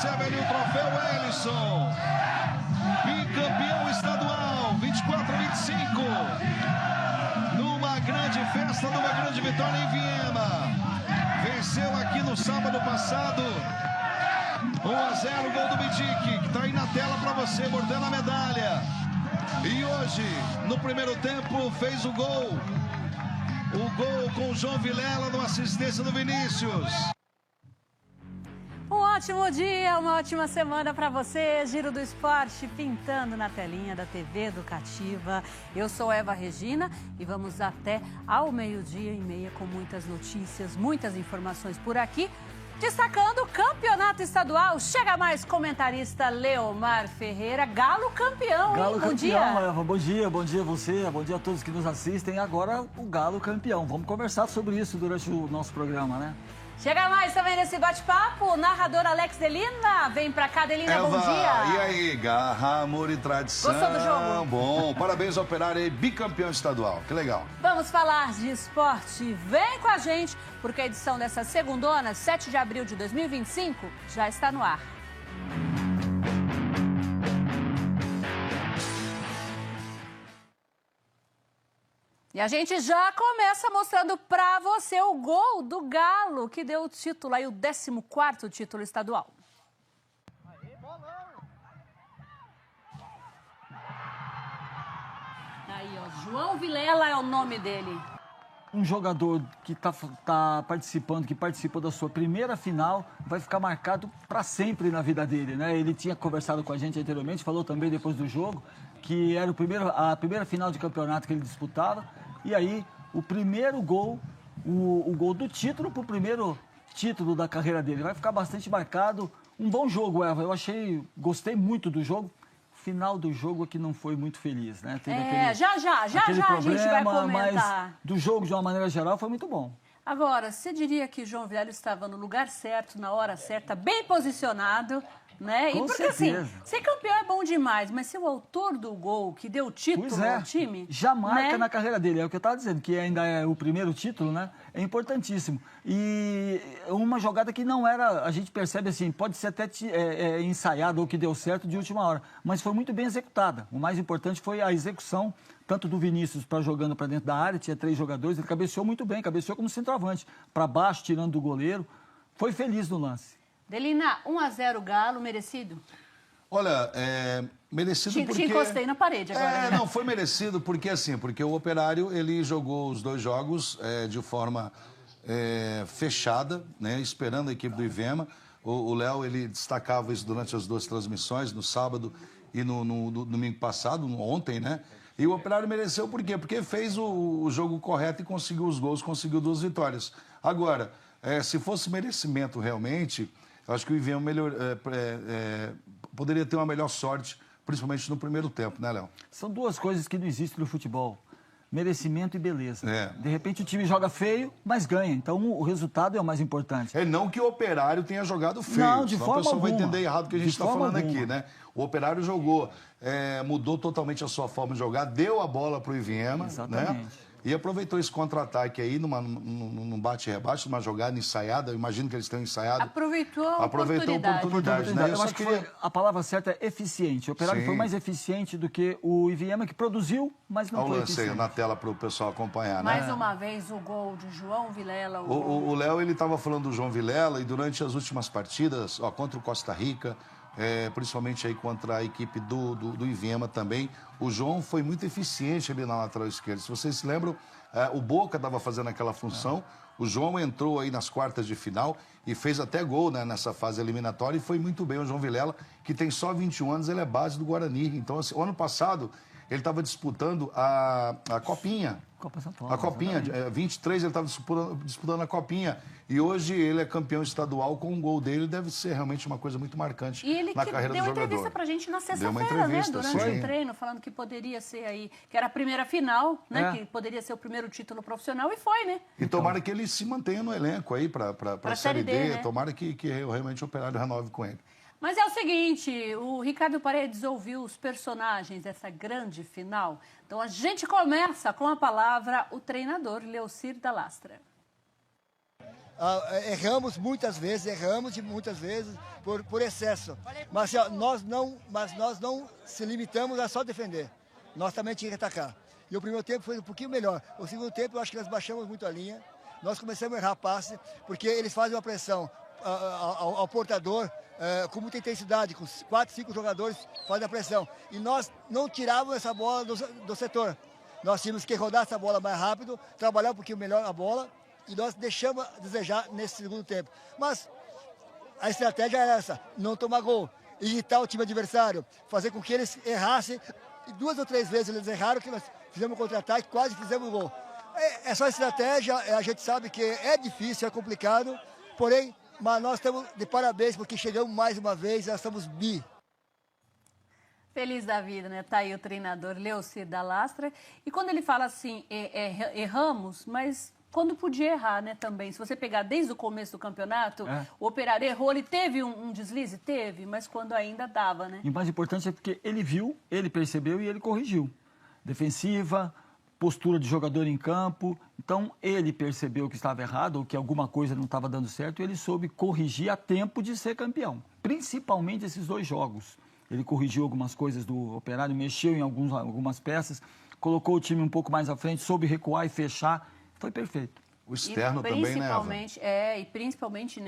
recebe ali o troféu Ellison. Bicampeão estadual, 24-25. Numa grande festa, numa grande vitória em Viema. Venceu aqui no sábado passado. 1-0, gol do Midic, que está aí na tela para você, mordendo a medalha. E hoje, no primeiro tempo, fez o gol. O gol com o João Vilela, numa assistência do Vinícius. Um ótimo dia, uma ótima semana para você. Giro do Esporte pintando na telinha da TV Educativa. Eu sou Eva Regina e vamos até ao 12h30 com muitas notícias, muitas informações por aqui. Destacando o campeonato estadual, chega mais comentarista Leomar Ferreira, Galo campeão, hein? Galo Bom campeão, dia. Eva. Bom dia a você, bom dia a todos que nos assistem. Agora o Galo campeão. Vamos conversar sobre isso durante o nosso programa, né? Chega mais também nesse bate-papo, o narrador Alex Delina. Vem pra cá, Delina, Eva, bom dia. E aí, garra, amor e tradição. Gostou do jogo? Bom, parabéns ao Operário aí, bicampeão estadual, que legal. Vamos falar de esporte. Vem com a gente, porque a edição dessa segundona, 7 de abril de 2025, já está no ar. E a gente já começa mostrando para você o gol do Galo, que deu o título aí, o 14º título estadual. Aí, ó, João Vilela é o nome dele. Um jogador que tá participando, que participou da sua primeira final, vai ficar marcado para sempre na vida dele, né? Ele tinha conversado com a gente anteriormente, falou também depois do jogo, que era a primeira final de campeonato que ele disputava. E aí, o primeiro gol, o gol do título para o primeiro título da carreira dele. Vai ficar bastante marcado. Um bom jogo, Eva. Gostei muito do jogo. O final do jogo aqui não foi muito feliz, né? Teve já a gente vai comentar. Mas do jogo, de uma maneira geral, foi muito bom. Agora, você diria que João Vilela estava no lugar certo, na hora certa, bem posicionado, né? Com e porque certeza. assim, ser campeão é bom demais, mas ser o autor do gol que deu o título ao time... Já marca, né? na carreira dele, é o que eu estava dizendo, que ainda é o primeiro título, né? É importantíssimo. E uma jogada que não era, a gente percebe assim, pode ser até ensaiada ou que deu certo de última hora, mas foi muito bem executada. O mais importante foi a execução, tanto do Vinícius jogando para dentro da área, tinha 3 jogadores, ele cabeceou muito bem, cabeceou como centroavante, para baixo, tirando do goleiro. Foi feliz no lance. Delina, 1-0 Galo, merecido? Olha, merecido porque... Te encostei na parede agora. Não, foi merecido porque porque o Operário, ele jogou os 2 jogos de forma fechada, né, esperando a equipe do Ivema. O Léo, ele destacava isso durante as 2 transmissões, no sábado e no domingo passado, ontem, né? E o Operário mereceu por quê? Porque fez o jogo correto e conseguiu os gols, conseguiu 2 vitórias. Agora, se fosse merecimento realmente... Eu acho que o Ivema poderia ter uma melhor sorte, principalmente no primeiro tempo, né, Léo? São 2 coisas que não existem no futebol. Merecimento e beleza. De repente o time joga feio, mas ganha. Então o resultado é o mais importante. Não que o Operário tenha jogado feio. Não, de forma alguma. O pessoal vai alguma. entender errado o que a gente está falando aqui, né? O Operário jogou, mudou totalmente a sua forma de jogar, deu a bola para o Ivema, exatamente, né? E aproveitou esse contra-ataque aí, num bate-rebate, numa jogada ensaiada. Eu imagino que eles tenham ensaiado. Aproveitou a oportunidade. Né? Eu acho que a palavra certa é eficiente. O Operário foi mais eficiente do que o Ivema, que produziu, mas não foi eficiente. Olha o lance aí na tela para o pessoal acompanhar, né? Mais uma vez o gol de João Vilela. O Léo, ele estava falando do João Vilela e durante as últimas partidas, contra o Costa Rica, principalmente aí contra a equipe do Ivema também, o João foi muito eficiente ali na lateral esquerda. Se vocês se lembram, o Boca estava fazendo aquela função, o João entrou aí nas quartas de final e fez até gol, né, nessa fase eliminatória e foi muito bem. O João Vilela, que tem só 21 anos, ele é base do Guarani. Então, assim, o ano passado, ele estava disputando a Copinha. Copa São Paulo. A Copinha, 23 ele estava disputando a Copinha. E hoje ele é campeão estadual com um gol dele. Deve ser realmente uma coisa muito marcante na carreira do jogador. E ele deu uma entrevista pra gente na sexta-feira, né? Durante o treino, falando que poderia ser aí, que era a primeira final, né? Que poderia ser o primeiro título profissional e foi, né? E tomara que ele se mantenha no elenco aí pra Série D. Né? Tomara que realmente o Operário renove com ele. Mas é o seguinte, o Ricardo Paredes ouviu os personagens dessa grande final. Então a gente começa com a palavra o treinador Leocir da Lastra. Erramos muitas vezes por excesso. Mas assim, nós não se limitamos a só defender. Nós também tínhamos que atacar. E o primeiro tempo foi um pouquinho melhor. O segundo tempo, eu acho que nós baixamos muito a linha. Nós começamos a errar passe, porque eles fazem uma pressão ao portador com muita intensidade, com 4, 5 jogadores fazem a pressão. E nós não tirávamos essa bola do setor. Nós tínhamos que rodar essa bola mais rápido, trabalhar um pouquinho melhor a bola, e nós deixamos a desejar nesse segundo tempo. Mas a estratégia era essa, não tomar gol, irritar o time adversário, fazer com que eles errassem. E 2 ou 3 vezes eles erraram, que nós fizemos um contra-ataque, quase fizemos gol. Essa estratégia, a gente sabe que é difícil, é complicado, porém, mas nós estamos de parabéns porque chegamos mais uma vez, nós estamos bi. Feliz da vida, né? Tá aí o treinador Leocir da Lastra. E quando ele fala assim, erramos, mas quando podia errar, né, também. Se você pegar desde o começo do campeonato, o Operário errou, ele teve um deslize? Teve, mas quando ainda dava, né? E o mais importante é porque ele viu, ele percebeu e ele corrigiu. Defensiva, postura de jogador em campo. Então, ele percebeu que estava errado ou que alguma coisa não estava dando certo e ele soube corrigir a tempo de ser campeão. Principalmente esses 2 jogos. Ele corrigiu algumas coisas do Operário, mexeu em algumas peças, colocou o time um pouco mais à frente, soube recuar e fechar. Foi perfeito. O externo também, né, Eva? E principalmente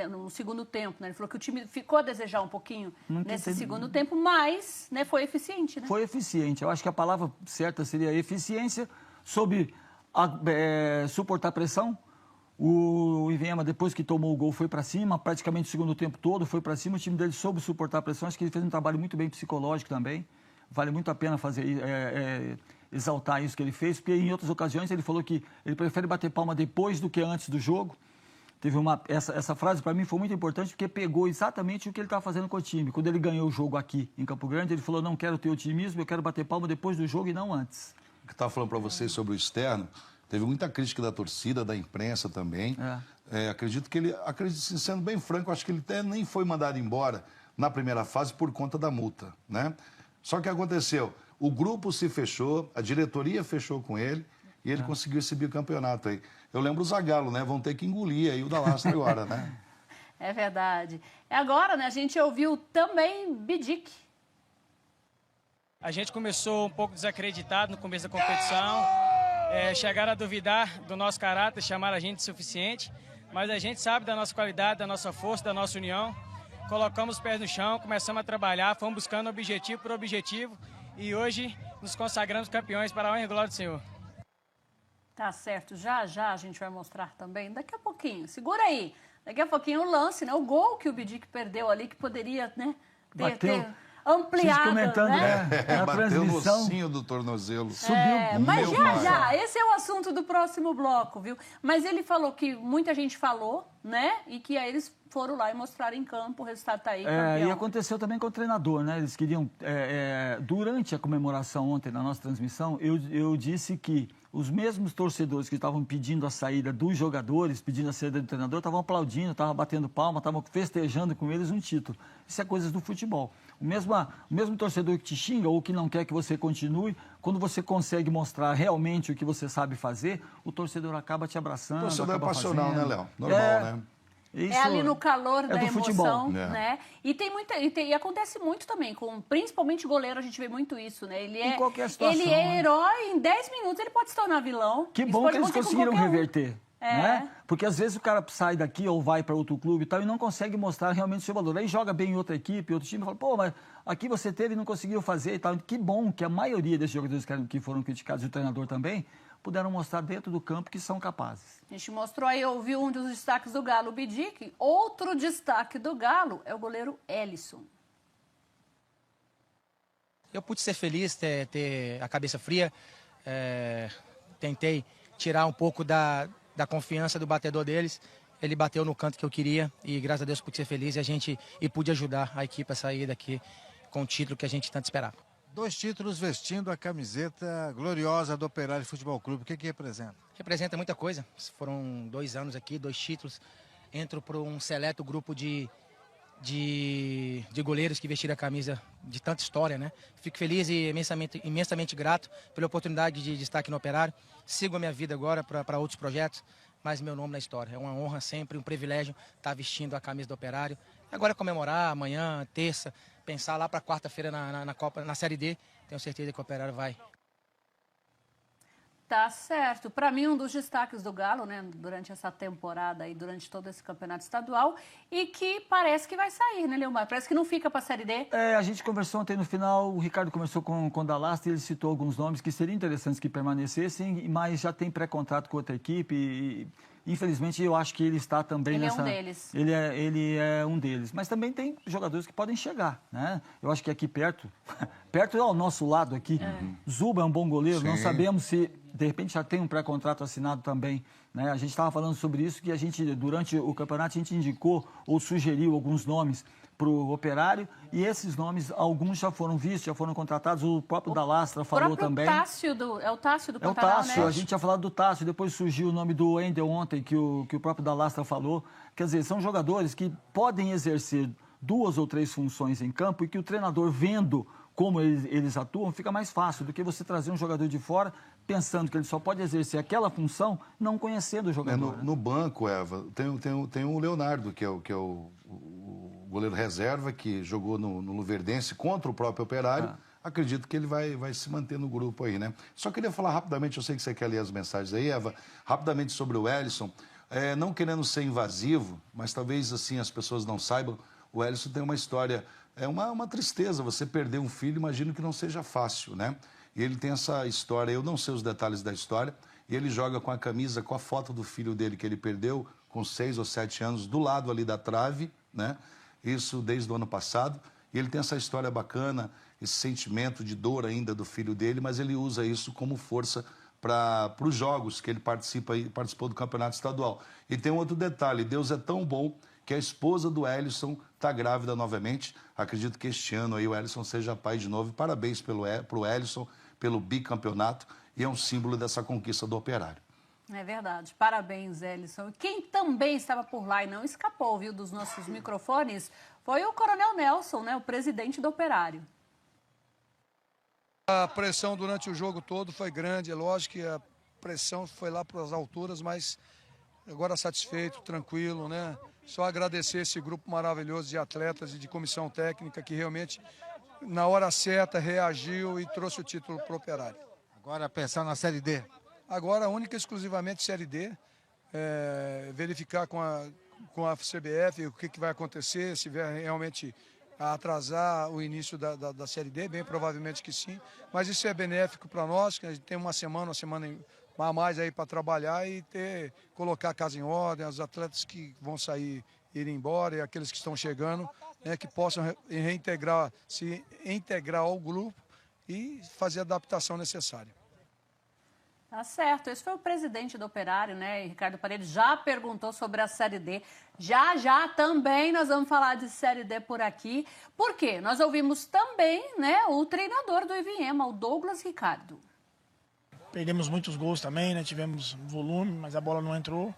no segundo tempo, né? Ele falou que o time ficou a desejar um pouquinho nesse segundo tempo, mas, né, foi eficiente, né? Foi eficiente. Eu acho que a palavra certa seria eficiência, soube suportar pressão. O Ivinhema, depois que tomou o gol, foi para cima, praticamente o segundo tempo todo foi para cima. O time dele soube suportar a pressão. Acho que ele fez um trabalho muito bem psicológico também. Vale muito a pena exaltar isso que ele fez, porque em outras ocasiões ele falou que ele prefere bater palma depois do que antes do jogo. Teve essa frase para mim foi muito importante, porque pegou exatamente o que ele estava fazendo com o time. Quando ele ganhou o jogo aqui em Campo Grande, ele falou: não quero ter otimismo, eu quero bater palma depois do jogo e não antes. O que eu estava falando para vocês sobre o externo, teve muita crítica da torcida, da imprensa também. Acredito que ele, sendo bem franco, acho que ele até nem foi mandado embora na primeira fase por conta da multa, né? Só que aconteceu, o grupo se fechou, a diretoria fechou com ele e ele conseguiu esse bicampeonato aí. Eu lembro o Zagallo, né? Vão ter que engolir aí o da Lastra agora, né? É verdade. Agora, né, a gente ouviu também Bidic. A gente começou um pouco desacreditado no começo da competição. Chegaram a duvidar do nosso caráter, chamaram a gente de suficiente. Mas a gente sabe da nossa qualidade, da nossa força, da nossa união. Colocamos os pés no chão, começamos a trabalhar, fomos buscando objetivo por objetivo e hoje nos consagramos campeões para a honra e glória do Senhor. Tá certo, já a gente vai mostrar também, daqui a pouquinho, segura aí, daqui a pouquinho o lance, né, o gol que o Bidic perdeu ali, que poderia, né, ter ampliado, comentando, né? Bateu no ossinho do tornozelo. Subiu. Mas já, esse é o assunto do próximo bloco, viu? Mas ele falou que muita gente falou, né? E que aí eles foram lá e mostraram em campo, o resultado tá aí, campeão. E aconteceu também com o treinador, né? Eles queriam, durante a comemoração ontem, na nossa transmissão, eu disse que os mesmos torcedores que estavam pedindo a saída dos jogadores, pedindo a saída do treinador, estavam aplaudindo, estavam batendo palma, estavam festejando com eles um título. Isso é coisas do futebol. O mesmo torcedor que te xinga ou que não quer que você continue, quando você consegue mostrar realmente o que você sabe fazer, o torcedor acaba te abraçando. O torcedor é passional, fazendo. né, Léo? Normal, né? Isso ali no calor da emoção, futebol, né? E acontece muito também, principalmente goleiro, a gente vê muito isso, né? Em qualquer situação. Ele é herói, em 10 minutos ele pode se tornar vilão. Que bom que eles conseguiram reverter. Né? Porque às vezes o cara sai daqui ou vai para outro clube e tal e não consegue mostrar realmente o seu valor. Aí joga bem em outra equipe, outro time, fala, pô, mas aqui você teve e não conseguiu fazer e tal. Que bom que a maioria desses jogadores que foram criticados, e o treinador também, puderam mostrar dentro do campo que são capazes. A gente mostrou aí, ouviu um dos destaques do Galo, o Bidic. Outro destaque do Galo é o goleiro Elisson. Eu pude ser feliz, ter a cabeça fria. Tentei tirar um pouco da confiança do batedor deles. Ele bateu no canto que eu queria e, graças a Deus, pude ser feliz e pude ajudar a equipe a sair daqui com o título que a gente tanto esperava. 2 títulos vestindo a camiseta gloriosa do Operário Futebol Clube. O que representa? Representa muita coisa. Foram 2 anos aqui, 2 títulos. Entro para um seleto grupo de goleiros que vestiram a camisa de tanta história, né? Fico feliz e imensamente grato pela oportunidade de estar aqui no Operário. Sigo a minha vida agora para outros projetos. mais meu nome na história. É uma honra sempre, um privilégio estar vestindo a camisa do Operário. Agora é comemorar amanhã, terça, pensar lá para quarta-feira na Copa, na Série D. Tenho certeza que o Operário vai. Tá certo. Para mim, um dos destaques do Galo, né, durante essa temporada e durante todo esse campeonato estadual, e que parece que vai sair, né, Leomar? Parece que não fica para a Série D. A gente conversou ontem no final, o Ricardo conversou com o Dalastra e ele citou alguns nomes que seriam interessantes que permanecessem, mas já tem pré-contrato com outra equipe e, infelizmente, eu acho que ele está também ele nessa... Ele é um deles. Ele é um deles. Mas também tem jogadores que podem chegar, né? Eu acho que aqui perto, perto é ao nosso lado aqui, Zuba é um bom goleiro, Sim. não sabemos se, de repente, já tem um pré-contrato assinado também, né? A gente estava falando sobre isso, que a gente, durante o campeonato, a gente indicou ou sugeriu alguns nomes para o Operário, e esses nomes, alguns já foram vistos, já foram contratados, o próprio Dalastra falou também. É o Tássio do É o Pantanal, Tássio, né? a gente tinha falado do Tássio, depois surgiu o nome do Wendel ontem, que o próprio Dalastra falou. Quer dizer, são jogadores que podem exercer 2 ou 3 funções em campo e que o treinador, vendo como eles atuam, fica mais fácil do que você trazer um jogador de fora pensando que ele só pode exercer aquela função, não conhecendo o jogador. No banco, Eva, tem o Leonardo, que é o goleiro reserva, que jogou no Luverdense contra o próprio Operário. Acredito que ele vai se manter no grupo aí, né? Só queria falar rapidamente, eu sei que você quer ler as mensagens aí, Eva, rapidamente sobre o Welison. Não querendo ser invasivo, mas talvez assim as pessoas não saibam, o Welison tem uma história, é uma tristeza você perder um filho, imagino que não seja fácil, né? E ele tem essa história, eu não sei os detalhes da história, e ele joga com a camisa, com a foto do filho dele que ele perdeu, com 6 ou 7 anos, do lado ali da trave, né? Isso desde o ano passado. E ele tem essa história bacana, esse sentimento de dor ainda do filho dele, mas ele usa isso como força para os jogos que ele participou do campeonato estadual. E tem um outro detalhe, Deus é tão bom que a esposa do Welison está grávida novamente. Acredito que este ano aí o Welison seja pai de novo. Parabéns para o Welison, pelo bicampeonato, e é um símbolo dessa conquista do Operário. É verdade. Parabéns, Welison. E quem também estava por lá e não escapou, viu, dos nossos microfones, foi o Coronel Nelson, né, o presidente do Operário. A pressão durante o jogo todo foi grande, é lógico que a pressão foi lá para as alturas, mas agora satisfeito, tranquilo, né? Só agradecer esse grupo maravilhoso de atletas e de comissão técnica que realmente, na hora certa, reagiu e trouxe o título para o Operário. Agora pensar na Série D. Agora, única e exclusivamente Série D, verificar com a CBF o que vai acontecer, se vier realmente a atrasar o início da Série D, bem provavelmente que sim, mas isso é benéfico para nós, que a gente tem uma semana a mais aí para trabalhar e colocar a casa em ordem, os atletas que vão sair, irem embora e aqueles que estão chegando, né, que possam se integrar ao grupo e fazer a adaptação necessária. Tá certo. Esse foi o presidente do Operário, né? E Ricardo Paredes já perguntou sobre a Série D. Já também nós vamos falar de Série D por aqui. Por quê? Nós ouvimos também, né, o treinador do Iviema, o Douglas Ricardo. Perdemos muitos gols também, né? Tivemos volume, mas a bola não entrou.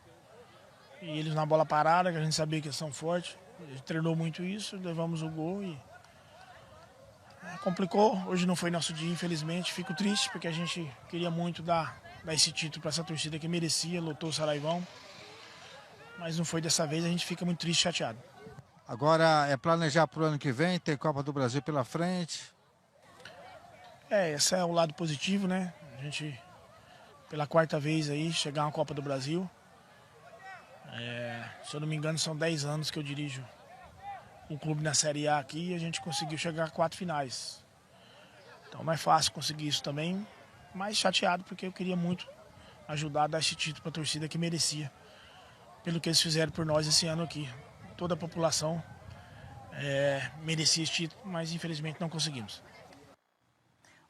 E eles na bola parada, que a gente sabia que eles são fortes. A gente treinou muito isso, levamos o gol e... complicou. Hoje não foi nosso dia, infelizmente. Fico triste, porque a gente queria muito dar esse título para essa torcida que merecia, lotou o Saraivão. Mas não foi dessa vez, a gente fica muito triste e chateado. Agora é planejar para o ano que vem, ter Copa do Brasil pela frente. Esse é o lado positivo, né? A gente, pela 4ª vez aí, chegar a uma Copa do Brasil. Se eu não me engano, são 10 anos que eu dirijo um clube na Série A aqui e a gente conseguiu chegar a 4 finais. Então não é fácil conseguir isso também, mas chateado porque eu queria muito ajudar a dar esse título para a torcida que merecia, pelo que eles fizeram por nós esse ano aqui. Toda a população merecia esse título, mas infelizmente não conseguimos.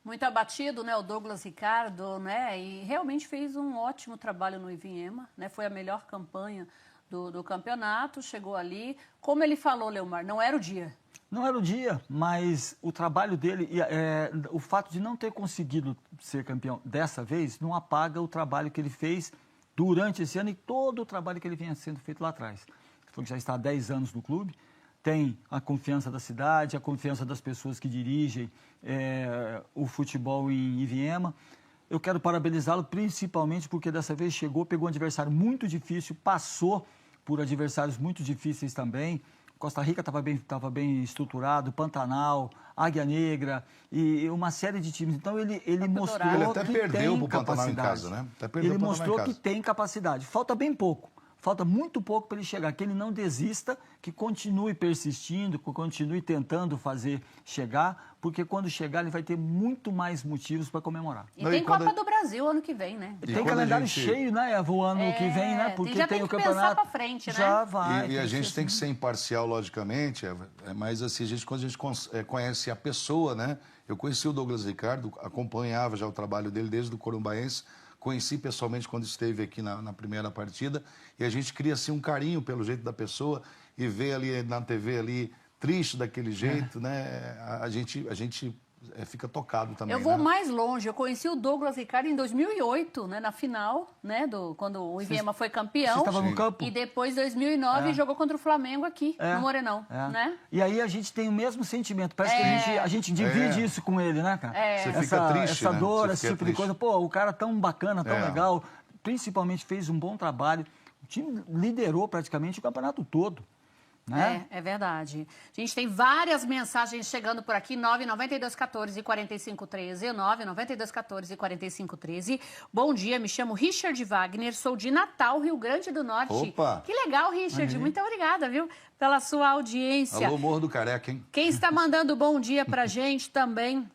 Muito abatido, né, o Douglas Ricardo, né, e realmente fez um ótimo trabalho no Iviema, né, foi a melhor campanha do campeonato, chegou ali. Como ele falou, Leomar, não era o dia. Não era o dia, mas o trabalho dele, o fato de não ter conseguido ser campeão dessa vez, não apaga o trabalho que ele fez durante esse ano e todo o trabalho que ele vinha sendo feito lá atrás. Ele falou que já está há 10 anos no clube, tem a confiança da cidade, a confiança das pessoas que dirigem o futebol em Iviema. eu quero parabenizá-lo principalmente porque dessa vez chegou, pegou um adversário muito difícil, passou por adversários muito difíceis também. Costa Rica estava bem estruturado, Pantanal, Águia Negra e uma série de times. Então, ele mostrou ele até que perdeu tem pro Pantanal em capacidade. casa, né? Até perdeu Ele pro Pantanal mostrou em que casa. tem capacidade. Falta bem pouco. Falta muito pouco para ele chegar, que ele não desista, que continue persistindo, que continue tentando fazer chegar, porque quando chegar ele vai ter muito mais motivos para comemorar. E tem Copa do Brasil ano que vem, né? Tem calendário cheio, né, Eva, o ano que vem, né? Porque já tem o que campeonato. pensar pra frente, né? Já vai. E a gente tem que ser imparcial, logicamente, Eva, mas assim, quando a gente conhece a pessoa, né? Eu conheci o Douglas Ricardo, acompanhava já o trabalho dele desde o Corumbaense, conheci pessoalmente quando esteve aqui na primeira partida, e a gente cria assim um carinho pelo jeito da pessoa e ver ali na TV ali triste daquele jeito, né? A gente fica tocado também. Eu vou né? mais longe. Eu conheci o Douglas Ricardo em 2008, né, na final, né, quando o Iviema foi campeão. Você estava no campo? E depois, 2009, jogou contra o Flamengo aqui, no Morenão, É. né? E aí a gente tem o mesmo sentimento. Parece que a gente divide isso com ele, né, cara? Você fica triste, essa né? dor, Você esse fica tipo de triste. coisa. Pô, o cara tão bacana, tão legal. Principalmente fez um bom trabalho. O time liderou praticamente o campeonato todo. Né? É verdade. A gente tem várias mensagens chegando por aqui, 99214-4513, 99214-4513. Bom dia, me chamo Richard Wagner, sou de Natal, Rio Grande do Norte. Opa! Que legal, Richard, muito obrigada, viu, pela sua audiência. Alô, Morro do Careca, hein? Quem está mandando bom dia pra gente também,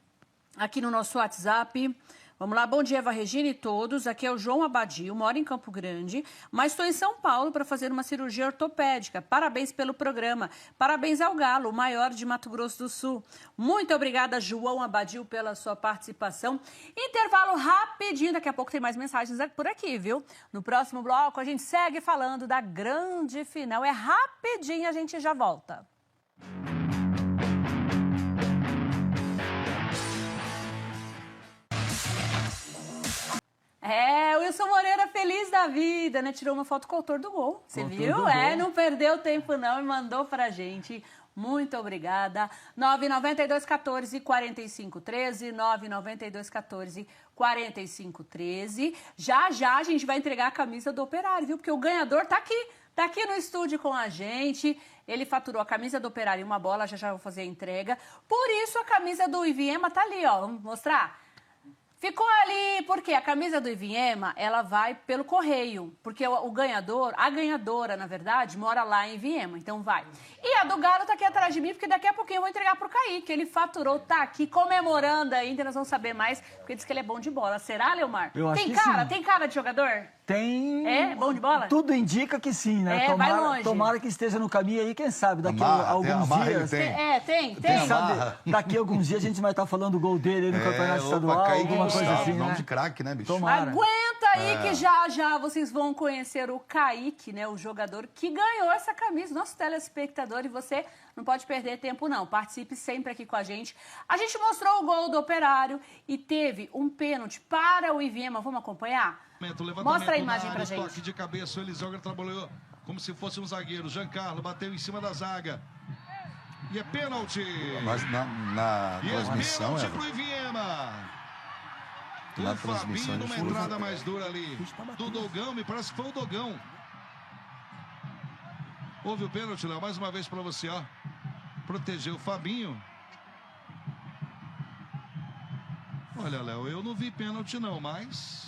aqui no nosso WhatsApp... Vamos lá, bom dia, Eva Regina e todos. Aqui é o João Abadio, moro em Campo Grande, mas estou em São Paulo para fazer uma cirurgia ortopédica. Parabéns pelo programa. Parabéns ao Galo, o maior de Mato Grosso do Sul. Muito obrigada, João Abadio, pela sua participação. Intervalo rapidinho, daqui a pouco tem mais mensagens por aqui, viu? No próximo bloco a gente segue falando da grande final. É rapidinho, a gente já volta. O Wilson Moreira feliz da vida, né? Tirou uma foto com o autor do gol. Você viu? Não perdeu tempo não e mandou pra gente. Muito obrigada. 99214-4513, 99214-4513. Já a gente vai entregar a camisa do Operário, viu? Porque o ganhador tá aqui no estúdio com a gente. Ele faturou a camisa do Operário e uma bola, já vou fazer a entrega. Por isso a camisa do Iviema tá ali, ó. Vamos mostrar? Ficou ali, porque a camisa do Iviema, ela vai pelo correio, porque o ganhador, a ganhadora, na verdade, mora lá em Iviema, então vai. E a do Galo tá aqui atrás de mim, porque daqui a pouquinho eu vou entregar pro Kaique, ele faturou, tá aqui comemorando ainda, nós vamos saber mais, porque diz que ele é bom de bola. Será, Leomar? Eu acho tem que cara? sim. Tem cara de jogador? Tem. É? Bom de bola? Tudo indica que sim, né? Vai longe. Tomara que esteja no caminho aí, quem sabe, daqui a alguns dias. Tem. Quem sabe, daqui a alguns dias a gente vai estar falando do gol dele aí no Campeonato Estadual, alguma coisa assim, nome né? de craque, né, bicho? Tomara. Aguenta aí que já vocês vão conhecer o Kaique, né? O jogador que ganhou essa camisa, nosso telespectador, e você não pode perder tempo não. Participe sempre aqui com a gente. A gente mostrou o gol do Operário e teve um pênalti para o Iviema. Vamos acompanhar? Mostra a imagem pra gente. Toque de cabeça, o Eliseuger trabalhou como se fosse um zagueiro. Giancarlo bateu em cima da zaga. E é pênalti. Nós na transmissão, pênalti pro Iviema. Na O transmissão, Fabinho numa entrada mais dura ali. Do Dogão, me parece que foi o Dogão. Houve o pênalti, Léo, mais uma vez pra você, ó. Protegeu o Fabinho. Olha, Léo, eu não vi pênalti não, mas...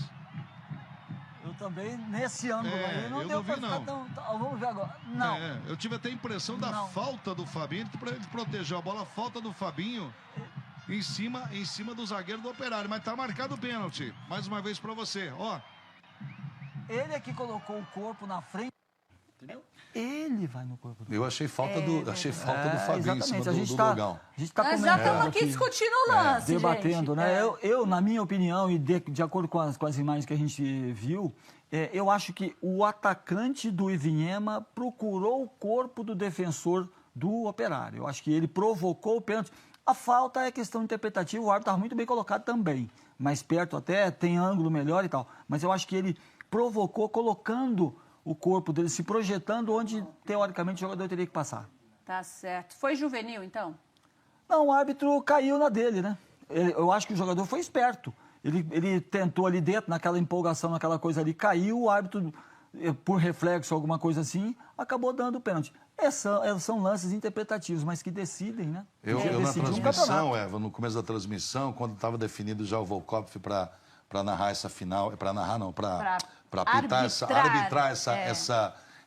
Eu também, nesse ângulo aí, não eu deu não pra vi, ficar não. tão... Vamos ver agora. Não. Eu tive até a impressão da falta do Fabinho, que ele protegeu a bola, a falta do Fabinho em cima do zagueiro do Operário, mas tá marcado o pênalti. Mais uma vez pra você, ó. Ele é que colocou o corpo na frente. Entendeu? Ele vai no corpo do... Eu achei falta do Fabinho em cima do Dogão. A gente tá Nós já estamos aqui discutindo o lance, debatendo, gente. né? Eu, na minha opinião, e de acordo com as imagens que a gente viu, eu acho que o atacante do Iviema procurou o corpo do defensor do Operário. Eu acho que ele provocou o pênalti. A falta é questão interpretativa, o árbitro estava muito bem colocado também. Mais perto até, tem ângulo melhor e tal. Mas eu acho que ele provocou colocando o corpo dele, se projetando onde, teoricamente, o jogador teria que passar. Tá certo. Foi juvenil, então? Não, o árbitro caiu na dele, né? Eu acho que o jogador foi esperto. Ele tentou ali dentro, naquela empolgação, naquela coisa ali, caiu, o árbitro, por reflexo, alguma coisa assim, acabou dando o pênalti. São lances interpretativos, mas que decidem, né? Eu na transmissão, Eva, no começo da transmissão, quando estava definido já o Volkov para narrar essa final, para narrar não, para arbitrar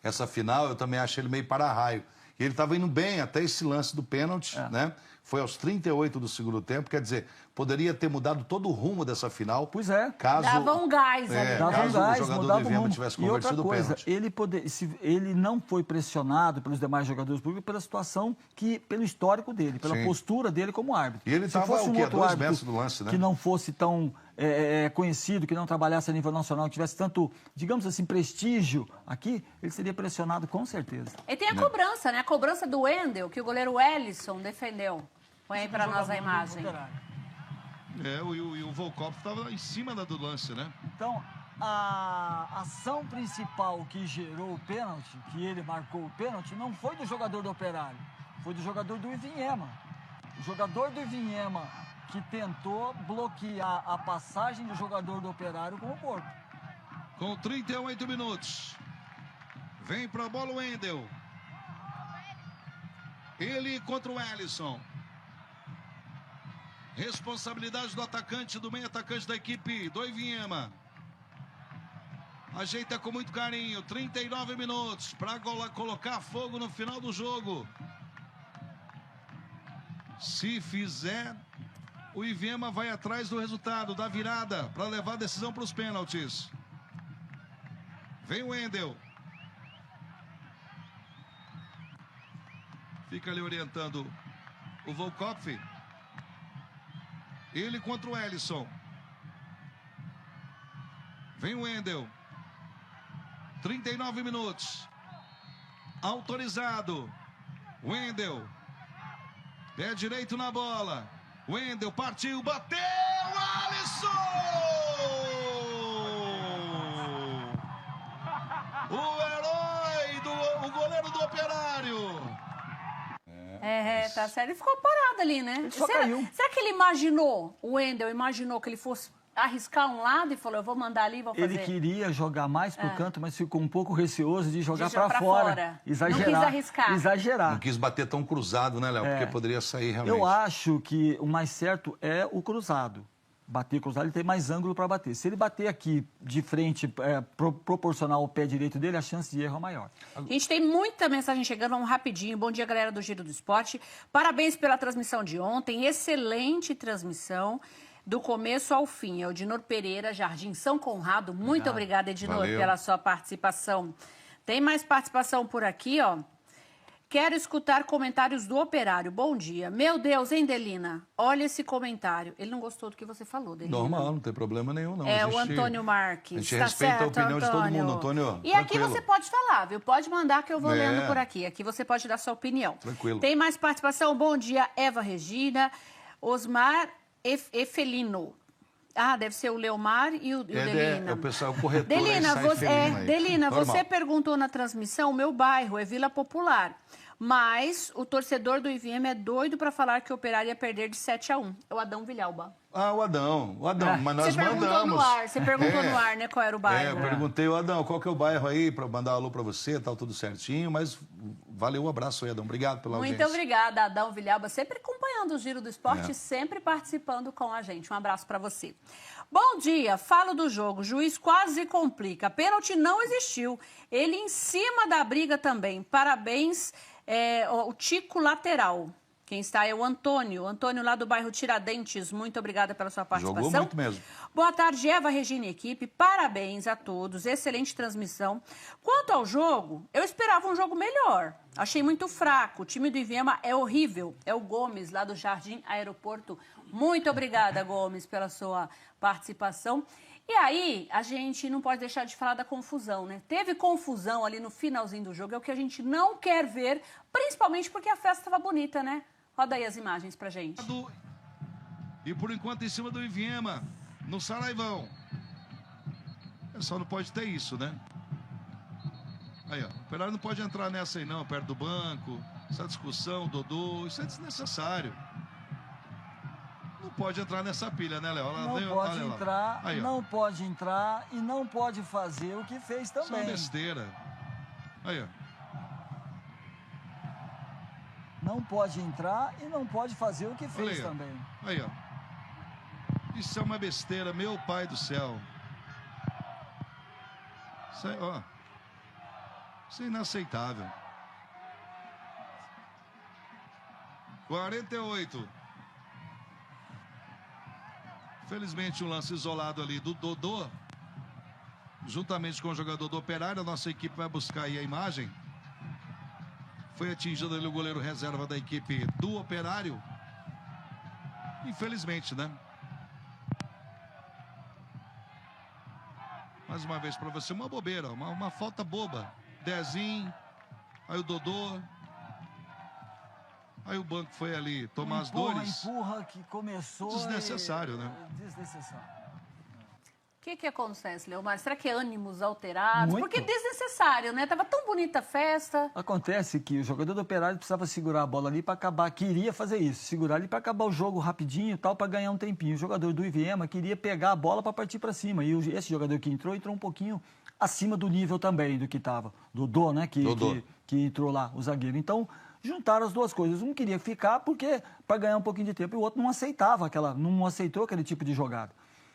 essa final, eu também achei ele meio para-raio. E ele estava indo bem até esse lance do pênalti, né? Foi aos 38 do segundo tempo, quer dizer, poderia ter mudado todo o rumo dessa final. Pois é. Dava um gás ali. Dava um gás, o jogador mudava do o Ivema rumo. tivesse E outra convertido o coisa, pênalti. ele não foi pressionado pelos demais jogadores públicos pela situação, pelo histórico dele, pela postura dele como árbitro. E ele estava fosse um outro 2 metros do lance, né? Que não fosse tão conhecido, que não trabalhasse a nível nacional, que tivesse tanto, digamos assim, prestígio aqui, ele seria pressionado com certeza. E tem a cobrança, né? A cobrança do Wendel, que o goleiro Wellison defendeu. Põe aí para nós a imagem. E o Volkov estava em cima do lance, né? Então, a ação principal que gerou o pênalti, que ele marcou o pênalti, não foi do jogador do Operário, foi do jogador do Ivinhema. O jogador do Ivinhema que tentou bloquear a passagem do jogador do Operário com o corpo. Com 38 minutos. Vem para a bola o Wendel. Ele contra o Ellison. Responsabilidade do atacante, do meio atacante da equipe do Ivinhema. Ajeita com muito carinho. 39 minutos para colocar fogo no final do jogo. Se fizer, o Ivinhema vai atrás do resultado, da virada, para levar a decisão para os pênaltis. Vem o Wendel. Fica ali orientando o Volkov. Ele contra o Ellison. Vem o Wendel. 39 minutos. Autorizado. Wendel. Pé direito na bola. Wendel partiu, bateu. Alisson! O herói, o goleiro do Operário. Tá sério. Ele ficou parado ali, né? Ele só caiu. Será que ele imaginou, o Wendel imaginou que ele fosse arriscar um lado e falou, eu vou mandar ali e vou fazer? Ele queria jogar mais pro canto, mas ficou um pouco receoso de jogar pra para fora. Exagerar. Não quis arriscar. Exagerar. Não quis bater tão cruzado, né, Léo? Porque poderia sair realmente. Eu acho que o mais certo é o cruzado. Bater cruzado, ele tem mais ângulo para bater. Se ele bater aqui de frente, proporcional ao pé direito dele, a chance de erro é maior. A gente tem muita mensagem chegando, vamos rapidinho. Bom dia, galera do Giro do Esporte. Parabéns pela transmissão de ontem, excelente transmissão. Do começo ao fim. É o Edinor Pereira, Jardim São Conrado. Muito obrigada, Edinor, pela sua participação. Tem mais participação por aqui, ó. Quero escutar comentários do Operário. Bom dia. Meu Deus, hein, Delina? Olha esse comentário. Ele não gostou do que você falou, Delina. Normal, não tem problema nenhum, não. O Antônio Marques. A gente respeita a opinião de todo mundo, Antônio. E aqui você pode falar, viu? Pode mandar que eu vou lendo por aqui. Aqui você pode dar sua opinião. Tranquilo. Tem mais participação. Bom dia, Eva Regina. Osmar Efelino. Ah, deve ser o Leomar e o Delina. É o pessoal, o corretor. Delina, você perguntou na transmissão, o meu bairro é Vila Popular. Mas o torcedor do Ivinhema é doido para falar que o Operário ia perder de 7-1. É o Adão Vilhalba. Ah, o Adão. Mas nós mandamos. Você perguntou no ar, né, qual era o bairro. Eu perguntei, o Adão, qual que é o bairro aí, para mandar um alô para você, tal, tudo certinho, mas valeu, um abraço aí, Adão. Obrigado pela audiência. Muito obrigada, Adão Vilhalba, sempre acompanhando o Giro do Esporte, sempre participando com a gente. Um abraço para você. Bom dia, falo do jogo, juiz quase complica, pênalti não existiu, ele em cima da briga também, parabéns, o Tico lateral. Quem está é o Antônio lá do bairro Tiradentes. Muito obrigada pela sua participação. Jogou muito mesmo. Boa tarde, Eva, Regina e equipe. Parabéns a todos. Excelente transmissão. Quanto ao jogo, eu esperava um jogo melhor. Achei muito fraco. O time do Ivinhema é horrível. É o Gomes, lá do Jardim Aeroporto. Muito obrigada, Gomes, pela sua participação. E aí, a gente não pode deixar de falar da confusão, né? Teve confusão ali no finalzinho do jogo. É o que a gente não quer ver, principalmente porque a festa estava bonita, né? Roda aí as imagens pra gente. E por enquanto em cima do Ivinhema, no Saraivão. Só não pode ter isso, né? Aí, ó. O Operário não pode entrar nessa aí não, perto do banco. Essa discussão, Dodô, isso é desnecessário. Não pode entrar nessa pilha, né, Léo? Não pode entrar, não pode entrar e não pode fazer o que fez também. Isso é uma besteira. Aí, ó. Não pode entrar e não pode fazer o que fez aí, também. Aí, ó. Isso é uma besteira, meu pai do céu. Isso é, ó. Isso é inaceitável. 48. Felizmente um lance isolado ali do Dodô. Juntamente com o jogador do Operário, a nossa equipe vai buscar aí a imagem. Foi atingido ali o goleiro reserva da equipe do Operário. Infelizmente, né? Mais uma vez para você, uma bobeira, uma falta boba. Dezinho, aí o Dodô. Aí o banco foi ali tomar as dores. Empurra que começou. Desnecessário, né? Desnecessário. O que acontece, Leomar? Será que é ânimos alterados? Muito. Porque é desnecessário, né? Tava tão bonita a festa. Acontece que o jogador do Operário precisava segurar a bola ali para acabar, queria fazer isso, segurar ali para acabar o jogo rapidinho e tal, para ganhar um tempinho. O jogador do Iviema queria pegar a bola para partir para cima. E esse jogador que entrou um pouquinho acima do nível também do que estava. Dodô, né? Que entrou lá, o zagueiro. Então, juntaram as duas coisas. Um queria ficar porque para ganhar um pouquinho de tempo e o outro não aceitava não aceitou aquele tipo de jogada.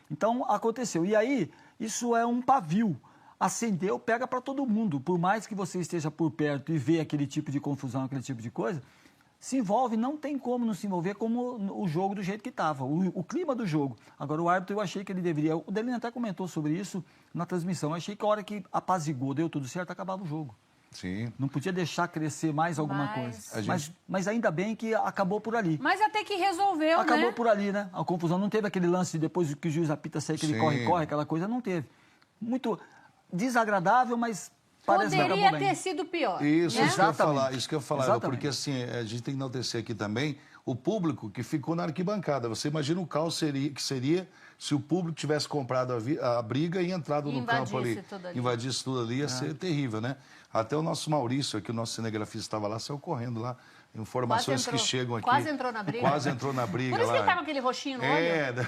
Então, aconteceu. E aí, isso é um pavio. Acendeu, pega para todo mundo. Por mais que você esteja por perto e vê aquele tipo de confusão, aquele tipo de coisa, se envolve, não tem como não se envolver como o jogo do jeito que estava, o clima do jogo. Agora, o árbitro, eu achei que ele deveria... O Delino até comentou sobre isso na transmissão. Eu achei que a hora que apazigou, deu tudo certo, acabava o jogo. Sim. Não podia deixar crescer mais alguma coisa. Mas ainda bem que acabou por ali. Mas até que resolveu, acabou né? por ali, né? A confusão. Não teve aquele lance depois que o juiz apita sair, que ele corre, aquela coisa. Não teve. Muito desagradável, mas parece que acabou bem. Poderia ter sido pior. Isso, né? isso que eu ia falar. Porque assim, a gente tem que enaltecer aqui também o público que ficou na arquibancada. Você imagina o caos que seria se o público tivesse comprado a briga e entrado no campo ali. Invadisse tudo ali, ia ser terrível, né? Até o nosso Maurício, aqui, o nosso cinegrafista, estava lá, saiu correndo lá. Informações que chegam aqui. Quase entrou na briga. Quase entrou na briga. Por isso que ele estava com aquele roxinho no olho.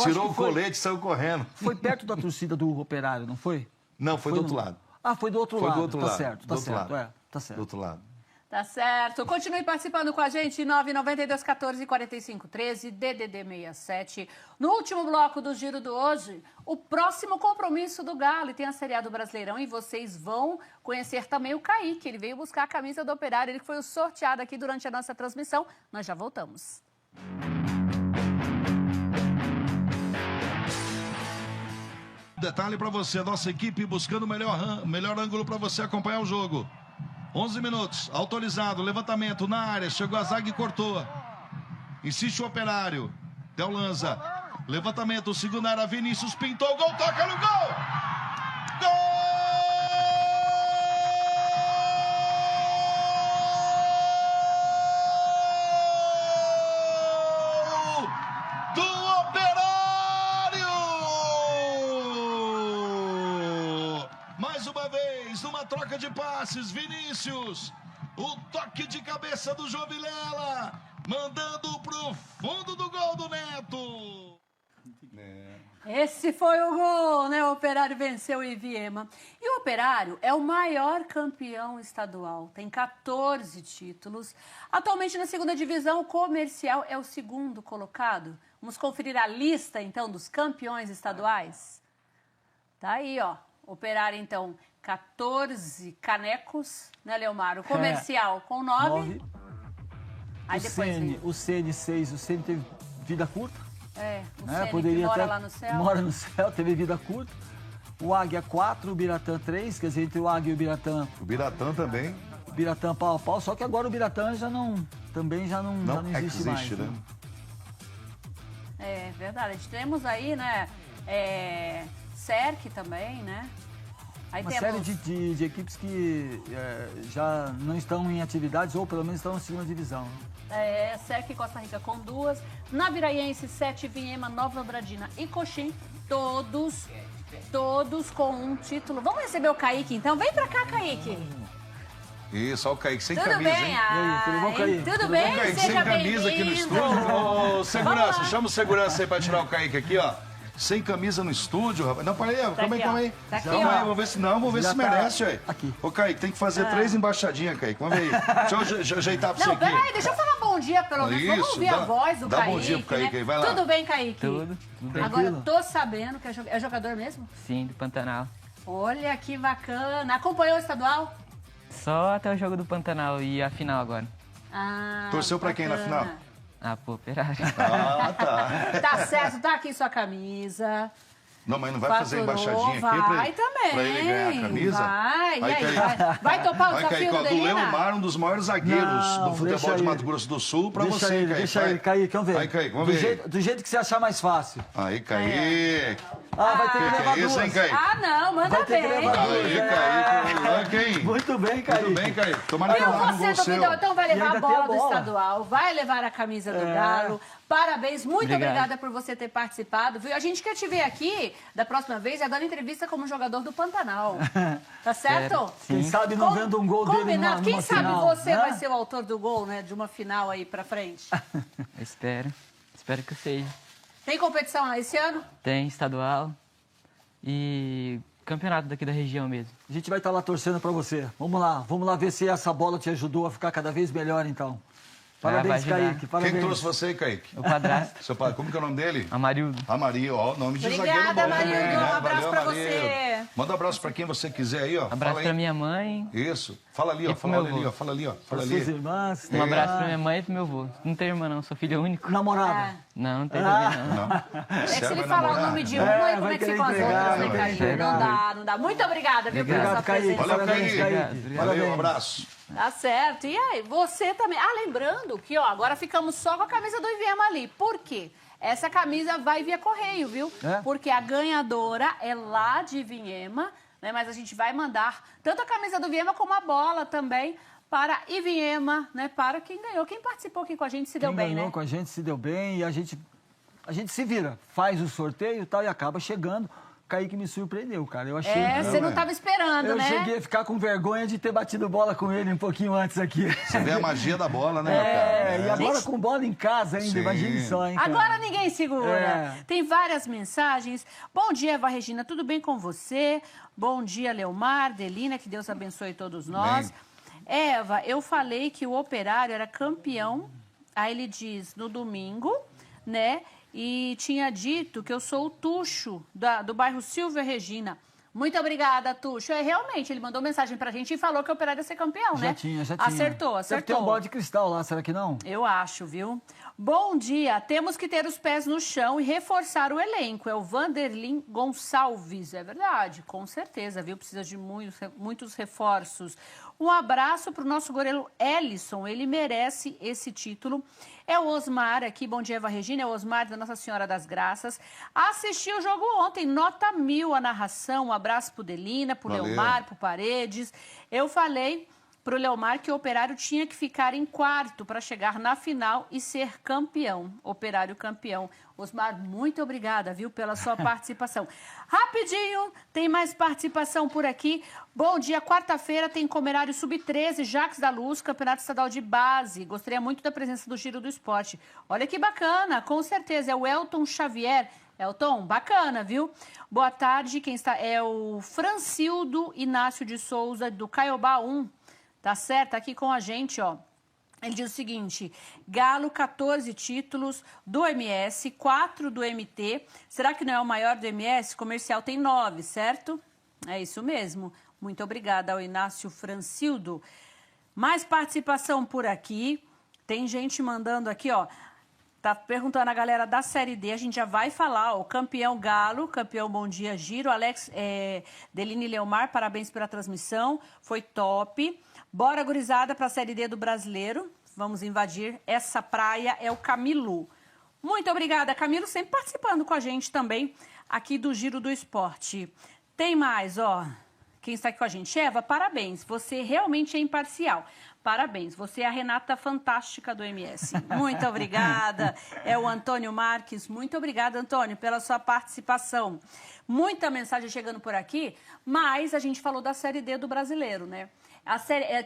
Tirou o colete e saiu correndo. Foi perto da torcida do Operário, não foi? Não, foi do outro lado. Ah, foi do outro lado. Foi do outro lado. Tá certo, tá certo. Tá certo. Do outro lado. Tá certo. Continue participando com a gente, 992 14 45 13, DDD 67. No último bloco do Giro do Hoje, o próximo compromisso do Galo. E tem a Série A do Brasileirão e vocês vão conhecer também o Kaique. Ele veio buscar a camisa do Operário. Ele foi o sorteado aqui durante a nossa transmissão. Nós já voltamos. Detalhe para você, nossa equipe buscando o melhor ângulo para você acompanhar o jogo. 11 minutos, autorizado, levantamento na área, chegou a zaga e cortou. Insiste o Operário, Del Lanza, levantamento, segunda área, Vinícius pintou, gol, toca no gol! Gol! Do Operário! Mais uma vez, numa troca de passes, Vinícius, o toque de cabeça do João Vilela, mandando pro fundo do gol do Neto. Esse foi o gol, né? O Operário venceu o Iviema. E o Operário é o maior campeão estadual, tem 14 títulos. Atualmente na segunda divisão, o Comercial é o segundo colocado. Vamos conferir a lista, então, dos campeões estaduais? Tá aí, ó. Operário, então, 14 canecos, né, Leomar? O Comercial com 9. Aí depois o CN 6, o CN teve vida curta. O CN que mora lá no céu. Mora no céu, teve vida curta. O Águia 4, o Biratã 3, quer dizer, entre o Águia e o Biratã. O Biratã também. O Biratã pau a pau, só que agora o Biratã já não existe mais. Né? É verdade. A gente temos aí, né, Cerc também, né? Aí uma série de equipes que já não estão em atividades ou pelo menos estão na segunda divisão. Cerc e Costa Rica com 2, Naviraense, 7, Viema, Nova Andradina e Coxim, todos com um título. Vamos receber o Kaique então? Vem pra cá, Kaique. Isso, olha o Kaique, sem Tudo camisa, bem? hein? E aí, tudo bom, Kaique? Tudo bem? Kaique, Seja sem camisa aqui no bem-vindo. estúdio. Ô, segurança, Vamos lá. chama o segurança aí pra tirar o Kaique aqui, ó. Sem camisa no estúdio, rapaz. Não, peraí, calma aí, aqui, calma ó. aí. Tá aqui, Calma ó. aí, vamos ver se não, vamos ver Já se tá merece, aí. aqui. Ô, Kaique, tem que fazer 3 embaixadinhas, Kaique. Vamos ver aí. Deixa eu ajeitar pra você Não, aqui. peraí, deixa eu falar bom dia, pelo menos. Vamos Isso, ouvir a voz do dá Kaique. bom dia pro Kaique né? aí, vai lá. Tudo bem, Kaique? Tudo bem. Agora, tô sabendo que é jogador mesmo? Sim, do Pantanal. Olha que bacana. Acompanhou o estadual? Só até o jogo do Pantanal e a final agora. Ah, Torceu pra quem na bacana. final? Ah, pô, Operário. Ah, tá. Tá certo, tá aqui sua camisa. Não, mas não vai fazer Faturou, embaixadinha aqui vai também. pra ele ganhar a camisa? Vai, e aí, Kaique. vai topar o Vai, desafio Kaique, ó, do do Delina? Leomar, um dos maiores zagueiros Não, do futebol deixa de ele. Mato Grosso do Sul, pra Deixa você, ele, Kaique. deixa vai. ele, Kaique, vamos ver. Aí, Kaique, vamos ver. Do jeito que você achar mais fácil. Aí, Kaique. Ah, vai ter que Que levar é isso, duas. hein, Kaique? Ah, não, manda Vai ter que bem. levar duas. Aí, Kaique. Olha quem? Muito bem, Kaique. Tudo bem, Kaique? Tomara que E não marque um você, gol seu. Domingão, então vai E levar a ainda tem bola a do bola. estadual, vai levar a camisa do Galo. Parabéns, muito Obrigado. obrigada por você ter participado, viu? A gente quer te ver aqui, da próxima vez, dando entrevista como jogador do Pantanal. Tá certo? Quem sabe não vendo um gol dele Combinado. numa Quem sabe final, você né? vai ser o autor do gol, né? De uma final aí pra frente. Eu espero. Espero que eu seja. Tem competição lá esse ano? Tem estadual e campeonato daqui da região mesmo. A gente vai estar lá torcendo pra você. Vamos lá ver se essa bola te ajudou a ficar cada vez melhor, então. Parabéns, vai ajudar. Kaique. Parabéns. Quem trouxe você, Kaique? O padrasto, Seu pai, como que é o nome dele? Amarildo. Amarildo, ó, nome de Obrigada, zagueiro bom Amarildo. também, né? Um abraço Valeu, pra Amarildo. você. Manda um abraço pra quem você quiser aí, ó. Abraço Fala aí. pra minha mãe. Isso. Fala ali, ó. E pro Fala meu ali, avô. ó. Fala ali, ó. Fala Para ali. suas irmãs. Um abraço pra minha mãe e pro meu avô. Não tenho irmã não, sou filho único. Namorada. Não, não tem ninguém não. Não. É que se Sério, ele vai falar o namorar? nome de um, aí como vai é que querer ficam as entregar, outras, né, vai Kaique? querer Não entregar. dá. Muito obrigada, viu, pela sua Obrigado, Kaique. presença. Valeu, Parabéns, Kaique. Kaique. Valeu, um Parabéns. abraço. Tá certo. E aí, você também. Ah, lembrando que, ó, agora ficamos só com a camisa do Iviema ali. Por quê? Essa camisa vai via correio, viu? É? Porque a ganhadora é lá de Iviema, né? Mas a gente vai mandar tanto a camisa do Iviema como a bola também para Iviema, né? Para quem ganhou. Quem participou aqui com a gente se deu Quem bem, ganhou né? com a gente se deu bem e a gente se vira, faz o sorteio e tal e acaba chegando. Kaique me surpreendeu, cara. Eu achei. É, você não estava esperando, Eu né? cheguei a ficar com vergonha de ter batido bola com ele um pouquinho antes aqui. Você vê a magia da bola, né, meu cara? É, e agora com bola em casa ainda, Sim. imagine só, hein, cara. Agora ninguém segura. É. Tem várias mensagens. Bom dia, Eva Regina, tudo bem com você? Bom dia, Leomar, Delina, que Deus abençoe todos nós. Eva, eu falei que o Operário era campeão, aí ele diz, no domingo, né? E tinha dito que eu sou o Tuxo, do bairro Silvia Regina. Muito obrigada, Tuxo. É, realmente, ele mandou mensagem pra gente e falou que o Operário ia ser campeão, né? Já tinha. Acertou. Deve ter um bola de cristal lá, será que não? Eu acho, viu? Bom dia. Temos que ter os pés no chão e reforçar o elenco. É o Vanderlin Gonçalves. É verdade, com certeza, viu? Precisa de muitos reforços. Um abraço para o nosso goleiro Ellison. Ele merece esse título. É o Osmar aqui. Bom dia, Eva Regina. É o Osmar da Nossa Senhora das Graças. Assisti o jogo ontem. Nota 1000 a narração. Um abraço pro Delina, pro Valeu. Leomar, pro Paredes. Eu falei para o Leomar que o Operário tinha que ficar em quarto para chegar na final e ser campeão. Operário campeão. Osmar, muito obrigada, viu, pela sua participação. Rapidinho, tem mais participação por aqui. Bom dia, quarta-feira tem Comerário Sub-13, Jacques da Luz, Campeonato Estadual de Base. Gostaria muito da presença do Giro do Esporte. Olha que bacana, com certeza, é o Elton Xavier. Elton, bacana, viu? Boa tarde, quem está é o Francildo Inácio de Souza, do Caiobá 1. Tá certo? Aqui com a gente, ó. Ele diz o seguinte: Galo, 14 títulos do MS, 4 do MT. Será que não é o maior do MS? Comercial tem 9, certo? É isso mesmo. Muito obrigada ao Inácio Francildo. Mais participação por aqui. Tem gente mandando aqui, ó. Tá perguntando a galera da Série D, a gente já vai falar, ó, o campeão Galo, campeão Bom Dia Giro, Alex Delini Leomar, parabéns pela transmissão, foi top. Bora, gurizada, para a Série D do Brasileiro, vamos invadir essa praia, é o Camilo. Muito obrigada, Camilo, sempre participando com a gente também aqui do Giro do Esporte. Tem mais, ó, quem está aqui com a gente? Eva, parabéns, você realmente é imparcial. Parabéns, você é a Renata Fantástica do MS. Muito obrigada. É o Antônio Marques. Muito obrigada, Antônio, pela sua participação. Muita mensagem chegando por aqui, mas a gente falou da Série D do Brasileiro, né?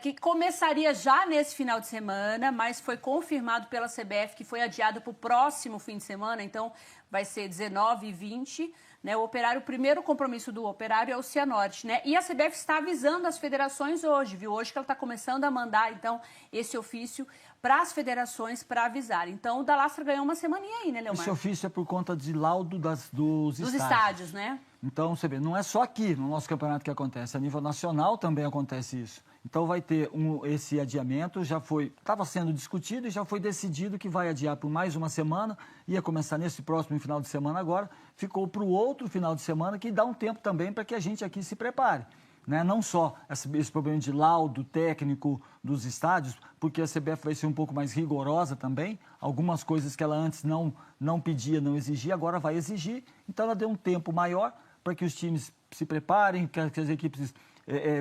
que começaria já nesse final de semana, mas foi confirmado pela CBF que foi adiado para o próximo fim de semana, então vai ser 19 e 20, né? O primeiro compromisso do Operário é o Cianorte, né? E a CBF está avisando as federações hoje, viu? Hoje que ela está começando a mandar, então, esse ofício para as federações para avisar. Então, o Dalastra ganhou uma semaninha aí, né, Leomar? Esse ofício é por conta de laudo dos estádios, né? Então, você vê, não é só aqui no nosso campeonato que acontece, a nível nacional também acontece isso. Então, vai ter esse adiamento, estava sendo discutido e já foi decidido que vai adiar por mais uma semana, ia começar nesse próximo final de semana agora, ficou para o outro final de semana, que dá um tempo também para que a gente aqui se prepare. Né? Não só esse problema de laudo técnico dos estádios, porque a CBF vai ser um pouco mais rigorosa também, algumas coisas que ela antes não pedia, não exigia, agora vai exigir, então ela deu um tempo maior para que os times se preparem, que as equipes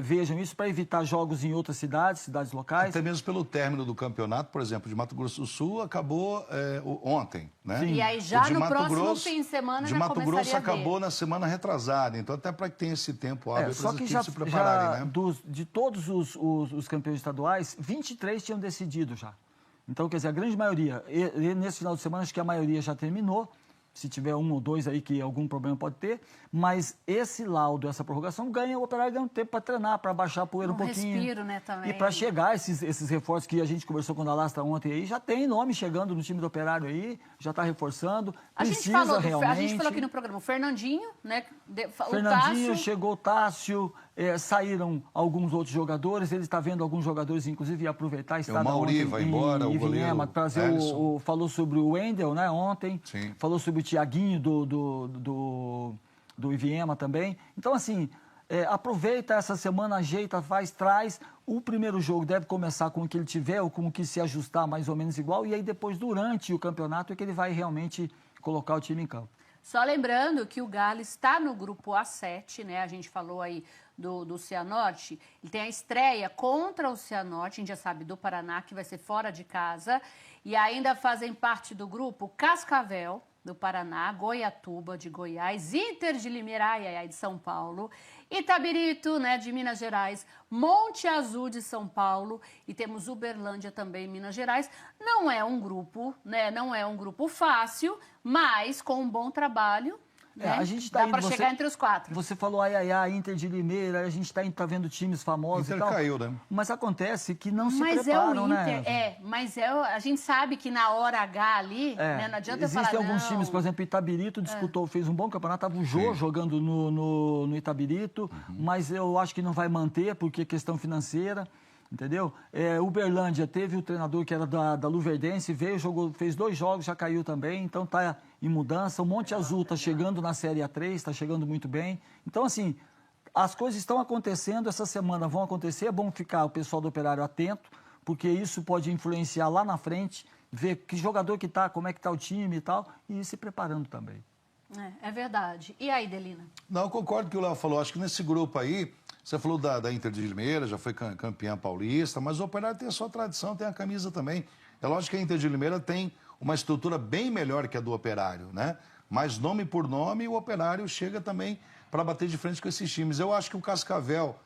vejam isso, para evitar jogos em outras cidades locais. Até mesmo pelo término do campeonato, por exemplo, de Mato Grosso do Sul acabou ontem, né? Sim. E aí já no próximo fim de semana já começaria a ver. De Mato Grosso acabou na semana retrasada, então até para que tenha esse tempo hábil para as equipes se prepararem, né? De todos os campeões estaduais, 23 tinham decidido já. Então, quer dizer, a grande maioria, nesse final de semana acho que a maioria já terminou, se tiver um ou dois aí que algum problema pode ter, mas esse laudo, essa prorrogação, o Operário ganha um tempo para treinar, para baixar a poeira um pouquinho. Respiro, né, também. E para chegar esses reforços que a gente conversou com o Dalastra ontem aí, já tem nome chegando no time do Operário aí, já está reforçando, a gente falou aqui no programa, o Fernandinho, né, Fernandinho, chegou o Tássio, saíram alguns outros jogadores, ele está vendo alguns jogadores, inclusive, aproveitar a estada ontem. O Mauri vai embora, o goleiro trazer falou sobre o Wendel, né, ontem. Sim. Falou sobre o Thiaguinho do Iviema também. Então, assim, aproveita essa semana, ajeita, traz. O primeiro jogo deve começar com o que ele tiver, ou com o que se ajustar mais ou menos igual, e aí depois, durante o campeonato, é que ele vai realmente colocar o time em campo. Só lembrando que o Galo está no grupo A7, né? A gente falou aí do Cianorte. Ele tem a estreia contra o Cianorte, a gente já sabe, do Paraná, que vai ser fora de casa. E ainda fazem parte do grupo Cascavel, do Paraná, Goiatuba, de Goiás, Inter de Limeira, de São Paulo, Itabirito, né, de Minas Gerais, Monte Azul de São Paulo e temos Uberlândia também, Minas Gerais. Não é um grupo, né, não é um grupo fácil, mas com um bom trabalho, né, a gente tá dá para chegar entre os 4. Você falou Inter de Limeira, a gente tá vendo times famosos Inter e tal. Caiu, né? Mas acontece que não se preparam, né? Mas a gente sabe que na hora H ali, né, não adianta falar, existem alguns times, por exemplo, Itabirito fez um bom campeonato, estava o Jô jogando no Itabirito, mas eu acho que não vai manter, porque é questão financeira. Entendeu? Uberlândia teve o treinador que era da Luverdense, fez 2 jogos, já caiu também, então está em mudança. O Monte Azul está chegando na Série A3, está chegando muito bem. Então, assim, as coisas estão acontecendo, essa semana vão acontecer, é bom ficar o pessoal do Operário atento, porque isso pode influenciar lá na frente, ver que jogador que está, como é que está o time e tal, e ir se preparando também. É verdade. E aí, Delina? Não, eu concordo com o que o Léo falou. Acho que nesse grupo aí, você falou da Inter de Limeira, já foi campeã paulista, mas o Operário tem a sua tradição, tem a camisa também. É lógico que a Inter de Limeira tem uma estrutura bem melhor que a do Operário, né? Mas nome por nome, o Operário chega também para bater de frente com esses times. Eu acho que o Cascavel,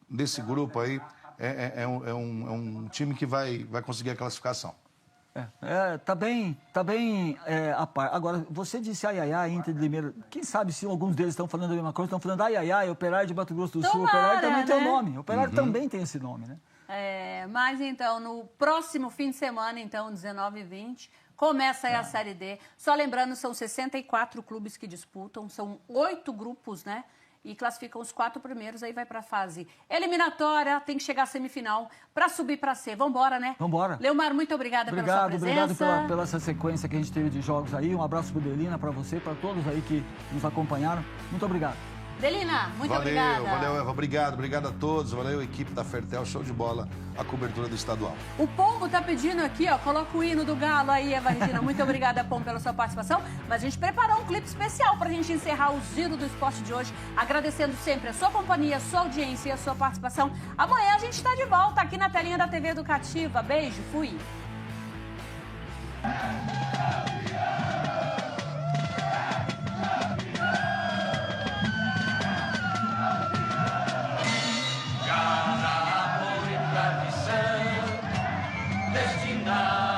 desse grupo aí, é um time que vai conseguir a classificação. Tá bem a par. Agora, você disse Inter de Limeira. Quem sabe se alguns deles estão falando a mesma coisa, estão falando Operário de Mato Grosso do Sul. O Operário também tem o nome. O Operário também tem esse nome, né? Mas então, no próximo fim de semana, então, 19 e 20, começa aí a Série D. Só lembrando, são 64 clubes que disputam, são 8 grupos, né? E classificam os 4 primeiros, aí vai para a fase eliminatória, tem que chegar à semifinal para subir para C. Vambora, né? Vambora. Leomar, muito obrigada pela sua presença. Obrigado pela essa sequência que a gente teve de jogos aí. Um abraço para Delina, para você, para todos aí que nos acompanharam. Muito obrigado. Delina, muito obrigada. Valeu, Eva. Obrigado a todos. Valeu, equipe da Fertel. Show de bola a cobertura do estadual. O Pombo tá pedindo aqui, ó, coloca o hino do Galo aí, Eva Regina. Muito obrigada, Pombo, pela sua participação. Mas a gente preparou um clipe especial pra gente encerrar o Giro do Esporte de hoje, agradecendo sempre a sua companhia, a sua audiência e a sua participação. Amanhã a gente tá de volta aqui na telinha da TV Educativa. Beijo, fui. Linda.